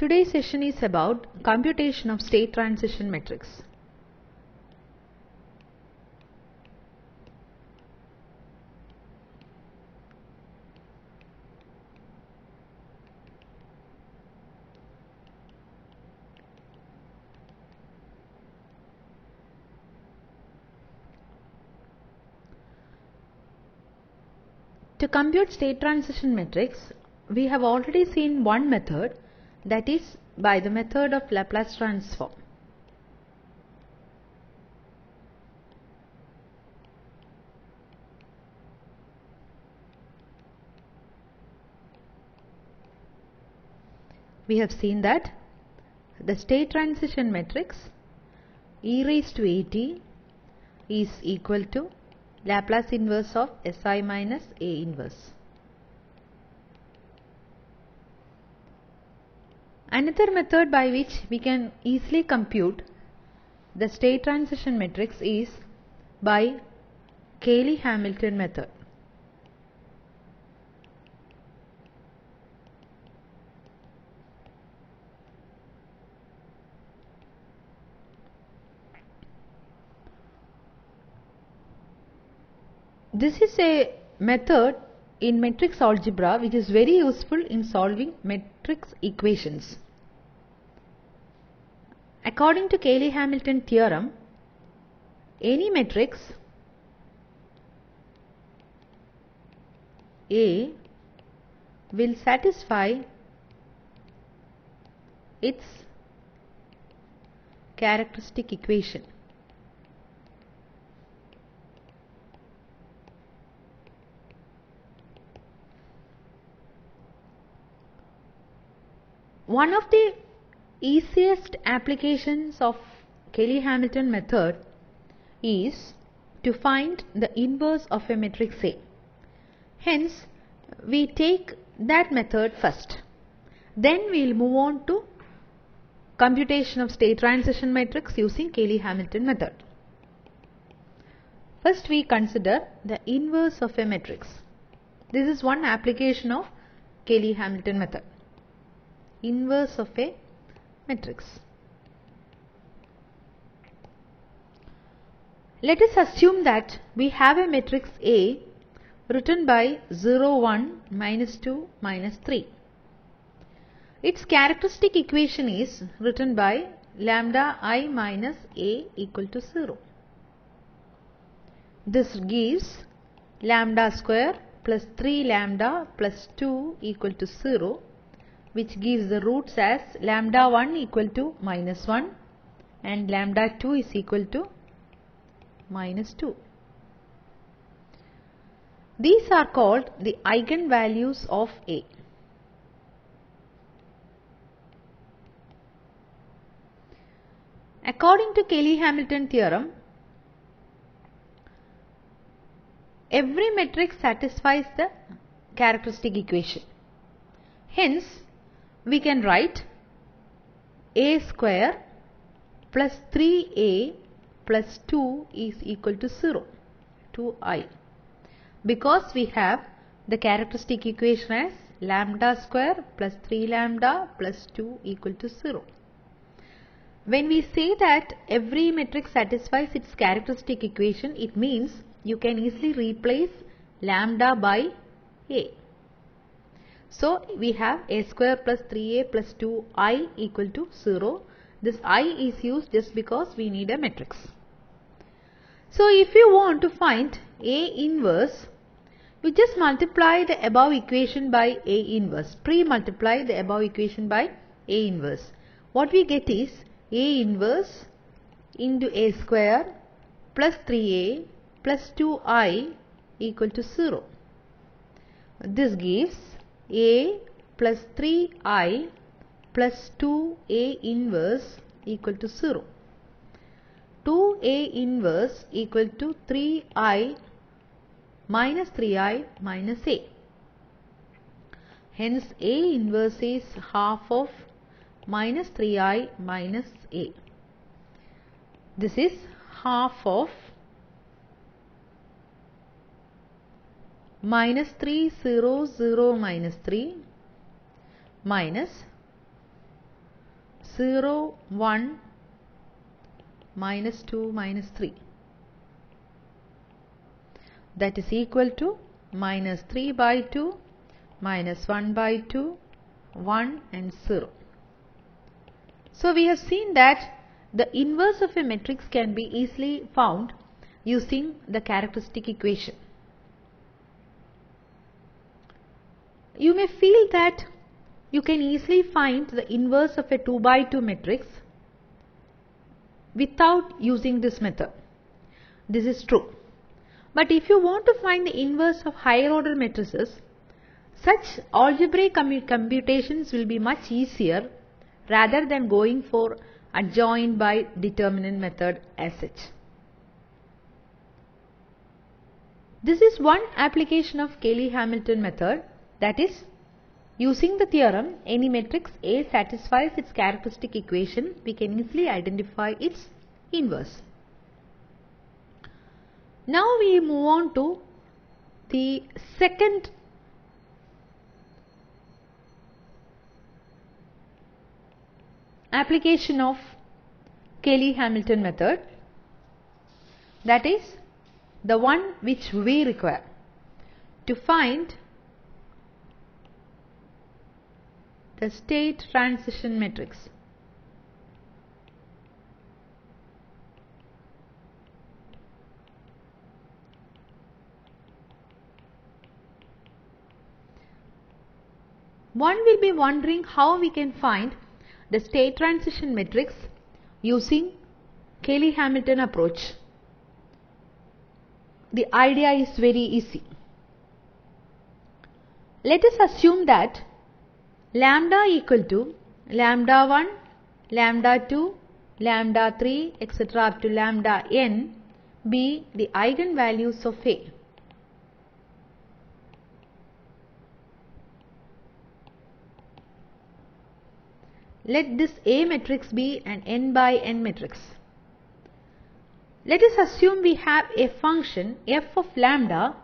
Today's session is about computation of state transition matrix. To compute state transition matrix, we have already seen one method, that is by the method of Laplace transform. We have seen that the state transition matrix e raised to at is equal to Laplace inverse of Si minus A inverse. Another method by which we can easily compute the state transition matrix is by Cayley-Hamilton method. This is a method in matrix algebra which is very useful in solving matrix equations. According to Cayley-Hamilton theorem, any matrix A will satisfy its characteristic equation. One of the easiest applications of Cayley-Hamilton method is to find the inverse of a matrix A. Hence, we take that method first. Then we will move on to computation of state transition matrix using Cayley-Hamilton method. First, we consider the inverse of a matrix. This is one application of Cayley-Hamilton method. Inverse of a matrix. Let us assume that we have a matrix A written by 0, 1, minus 2, minus 3. Its characteristic equation is written by lambda I minus A equal to 0. This gives lambda square plus 3 lambda plus 2 equal to 0, which gives the roots as lambda 1 equal to minus 1 and lambda 2 is equal to minus 2. These are called the eigenvalues of A. According to Cayley-Hamilton theorem, every matrix satisfies the characteristic equation. Hence, we can write A square plus 3A plus 2 is equal to 0, 2I, because we have the characteristic equation as lambda square plus 3 lambda plus 2 equal to 0. When we say that every matrix satisfies its characteristic equation, it means you can easily replace lambda by A. So, we have A square plus 3A plus 2I equal to 0. This I is used just because we need a matrix. So, if you want to find A inverse, we just multiply the above equation by A inverse. Pre-multiply the above equation by A inverse. What we get is A inverse into A square plus 3A plus 2I equal to 0. This gives A plus 3I plus 2A inverse equal to 0. 2A inverse equal to 3I minus 3I minus A. Hence, A inverse is half of minus 3I minus A. This is half of minus 3, 0, 0, minus 3 minus 0, 1, minus 2, minus 3. That is equal to minus 3 by 2, minus 1 by 2, 1 and 0. So we have seen that the inverse of a matrix can be easily found using the characteristic equation. You may feel that you can easily find the inverse of a 2 by 2 matrix without using this method. This is true. But if you want to find the inverse of higher order matrices, such algebraic computations will be much easier rather than going for adjoint by determinant method as such. This is one application of Cayley-Hamilton method, that is, using the theorem, any matrix A satisfies its characteristic equation, we can easily identify its inverse. Now we move on to the second application of Cayley-Hamilton method, that is the one which we require to find the state transition matrix. One will be wondering how we can find the state transition matrix using Cayley-Hamilton approach. The idea is very easy. Let us assume that lambda equal to lambda 1, lambda 2, lambda 3, etc. up to lambda n be the eigenvalues of A. Let this A matrix be an n by n matrix. Let us assume we have a function f of lambda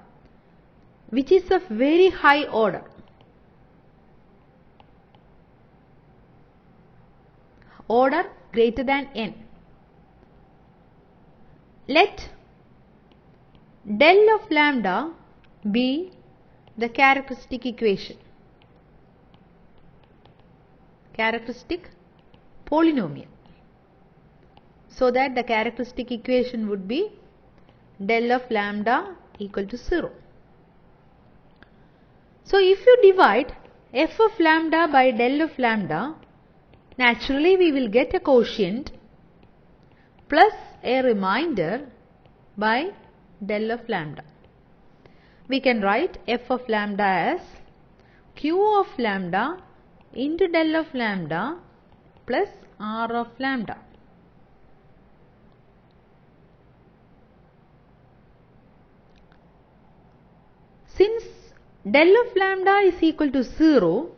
which is of very high order. Order greater than n. Let del of lambda be the characteristic equation, characteristic polynomial, so that the characteristic equation would be del of lambda equal to 0. So if you divide f of lambda by del of lambda, naturally we will get a quotient plus a remainder by del of lambda. We can write f of lambda as q of lambda into del of lambda plus r of lambda. Since del of lambda is equal to 0,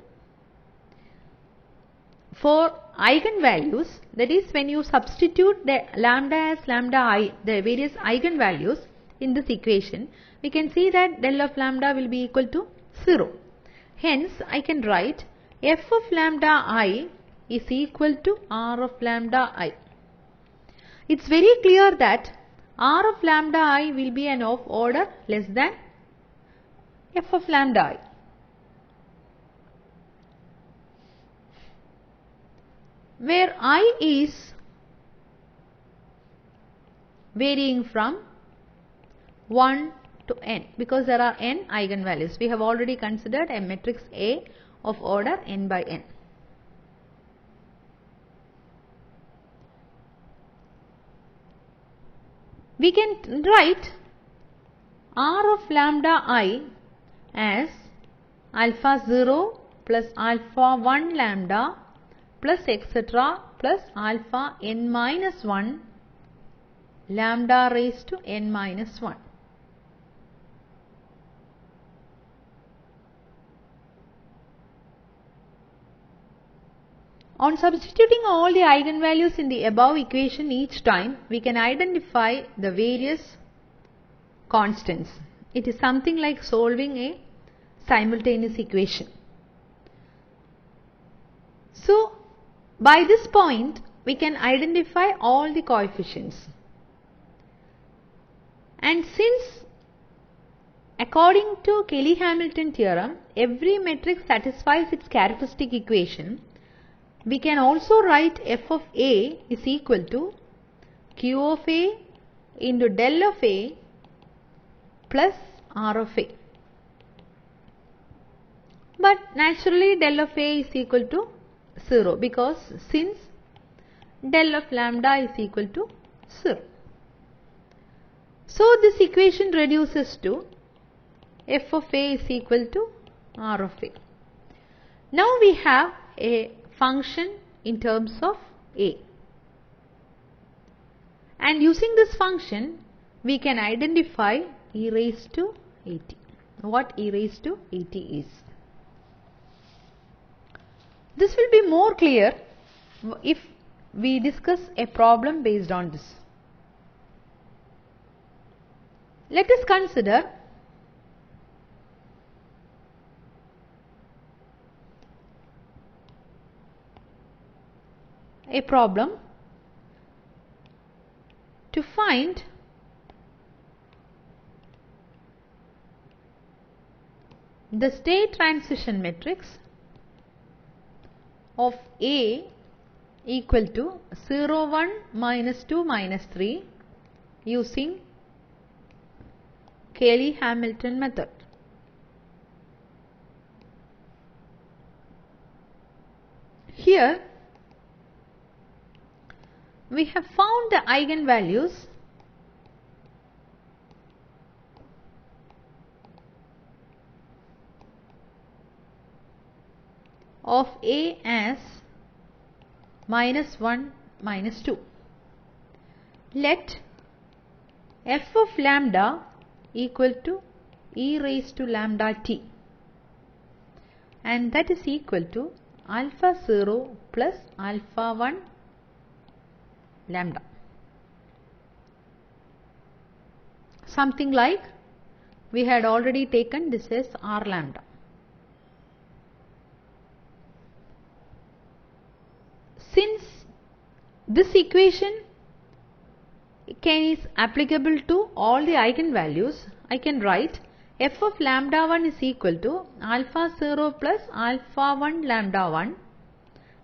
for eigenvalues, that is when you substitute the lambda as lambda I, the various eigenvalues in this equation, we can see that del of lambda will be equal to 0. Hence, I can write f of lambda I is equal to r of lambda I. It's very clear that r of lambda I will be an of order less than f of lambda I. Where I is varying from 1 to n, because there are n eigenvalues. We have already considered a matrix A of order n by n. We can write r of lambda I as alpha 0 plus alpha 1 lambda plus etc. plus alpha n minus 1 lambda raised to n minus 1. On substituting all the eigenvalues in the above equation each time, we can identify the various constants. It is something like solving a simultaneous equation. So, By this point, we can identify all the coefficients. And since according to Cayley-Hamilton theorem, every metric satisfies its characteristic equation, we can also write f of A is equal to Q of A into del of A plus R of A. But naturally del of A is equal to 0 because since del of lambda is equal to 0. So this equation reduces to f of A is equal to R of A. Now we have a function in terms of A. And using this function, we can identify e raised to at. What e raised to at is. This will be more clear if we discuss a problem based on this. Let us consider a problem to find the state transition matrix of A equal to 0, 1, minus 2, minus 3 using Cayley-Hamilton method. Here we have found the eigenvalues of A as minus 1, minus 2. Let f of lambda equal to e raised to lambda t, and that is equal to alpha 0 plus alpha 1 lambda. Something like we had already taken this as r lambda. Since this equation is applicable to all the eigenvalues, I can write f of lambda 1 is equal to alpha 0 plus alpha 1 lambda 1,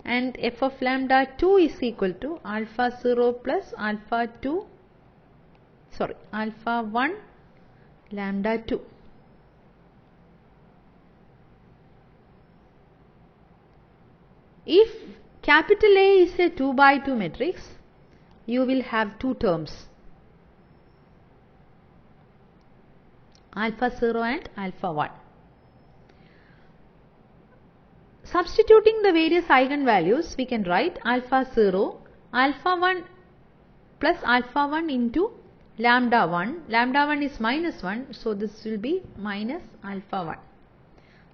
and f of lambda 2 is equal to alpha 0 plus alpha 1 lambda 2. If capital A is a 2 by 2 matrix, you will have two terms, alpha 0 and alpha 1. Substituting the various eigenvalues, we can write alpha 0, alpha 1 plus alpha 1 into lambda 1. Lambda 1 is minus 1, so this will be minus alpha 1.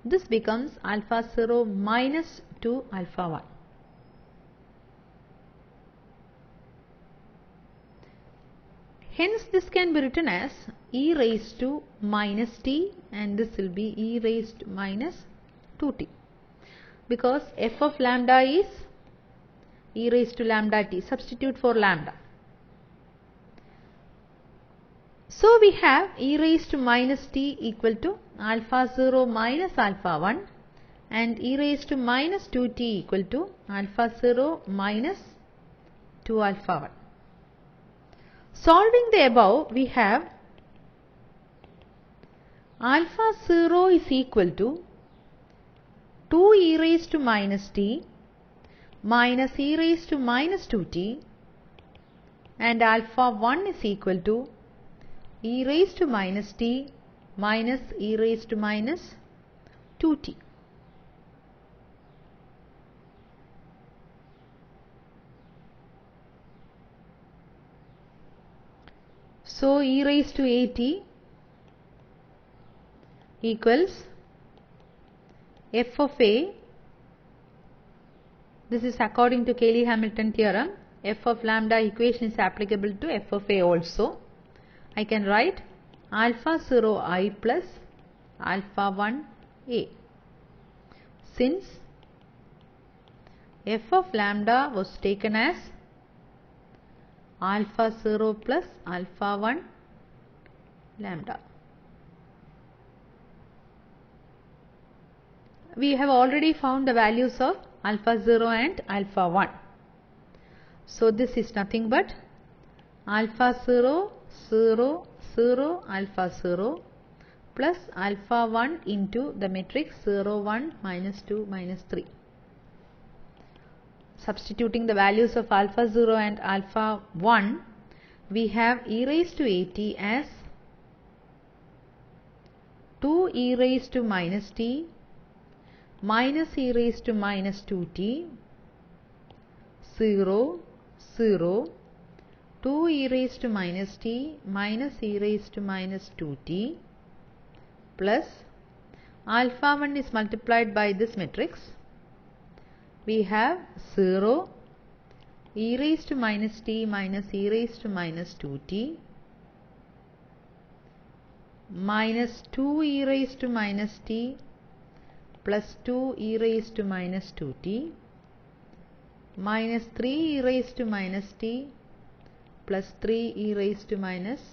This becomes alpha 0 minus 2 alpha 1. Hence this can be written as e raised to minus t, and this will be e raised to minus 2t, because f of lambda is e raised to lambda t. Substitute for lambda. So we have e raised to minus t equal to alpha 0 minus alpha 1, and e raised to minus 2t equal to alpha 0 minus 2 alpha 1. Solving the above, we have alpha 0 is equal to 2 e raised to minus t minus e raised to minus 2t, and alpha 1 is equal to e raised to minus t minus e raised to minus 2t. So e raised to at equals f of A. This is according to Cayley-Hamilton theorem. F of lambda equation is applicable to f of A also. I can write alpha 0 I plus alpha 1 A. Since f of lambda was taken as alpha 0 plus alpha 1 lambda. We have already found the values of alpha 0 and alpha 1. So this is nothing but alpha 0, 0, 0, alpha 0 plus alpha 1 into the matrix 0, 1, minus 2, minus 3. Substituting the values of alpha 0 and alpha 1, we have e raised to at as 2 e raised to minus t minus e raised to minus 2t, 0, 0, 2 e raised to minus t minus e raised to minus 2t plus alpha 1 is multiplied by this matrix. We have 0, e raised to minus t minus e raised to minus 2t minus 2 e raised to minus t plus 2 e raised to minus 2t minus 3 e raised to minus t plus 3 e raised to minus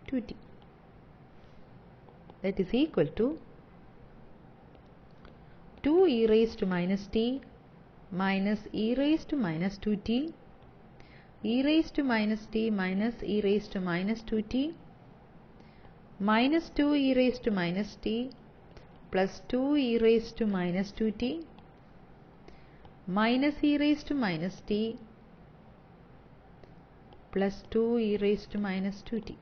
2t. That is equal to 2 e raised to minus t minus e raised to minus 2t, e raised to minus t minus e raised to minus 2t minus 2 e raised to minus t plus 2 e raised to minus 2t minus e raised to minus t plus 2 e raised to minus 2t.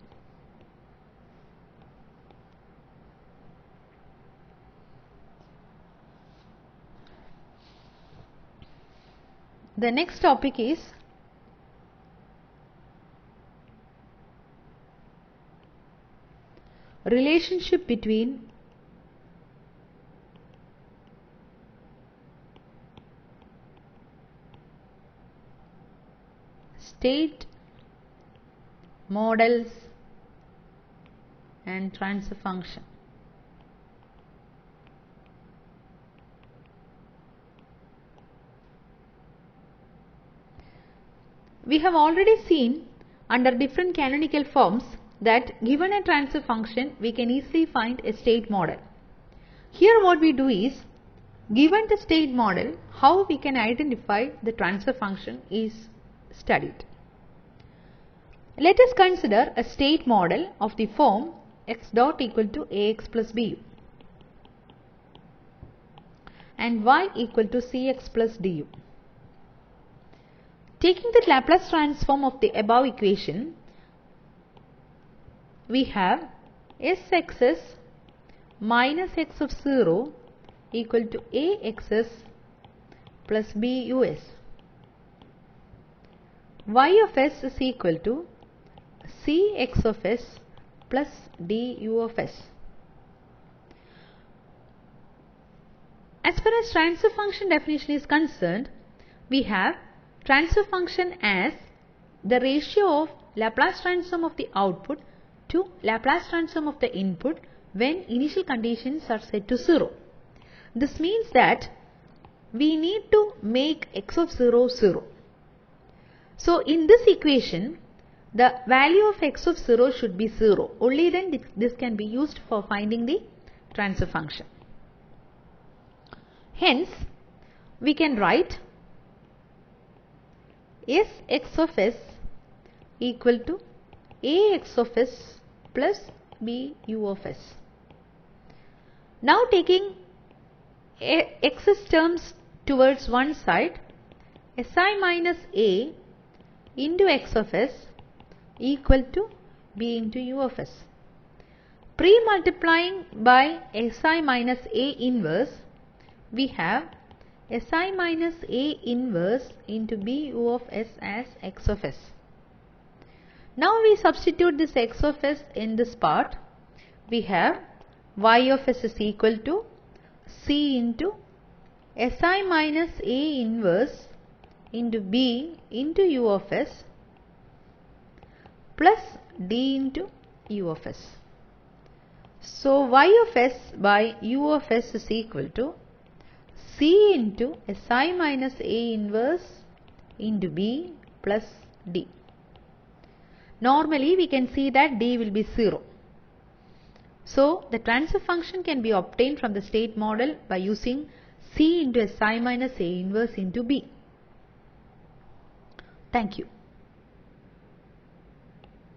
The next topic is relationship between state models and transfer function. We have already seen under different canonical forms that given a transfer function we can easily find a state model. Here what we do is, given the state model, how we can identify the transfer function is studied. Let us consider a state model of the form x dot equal to ax plus bu and y equal to cx plus du. Taking the Laplace transform of the above equation, we have sxs minus x of 0 equal to axs plus bus. Y of s is equal to cx of s plus du of s. As far as transfer function definition is concerned, we have transfer function as the ratio of Laplace transform of the output to Laplace transform of the input when initial conditions are set to 0. This means that we need to make x of 0, 0. So in this equation, the value of x of 0 should be 0. Only then this can be used for finding the transfer function. Hence, we can write sx of s equal to ax of s plus bu of s. Now taking x's terms towards one side, si minus a into x of s equal to b into u of s. Pre-multiplying by si minus a inverse, we have si minus a inverse into bu of s as x of s. Now we substitute this x of s in this part. We have y of s is equal to c into si minus a inverse into b into u of s plus d into u of s. So y of s by u of s is equal to C into Si minus A inverse into B plus D. Normally we can see that D will be 0. So the transfer function can be obtained from the state model by using C into Si minus A inverse into B. Thank you.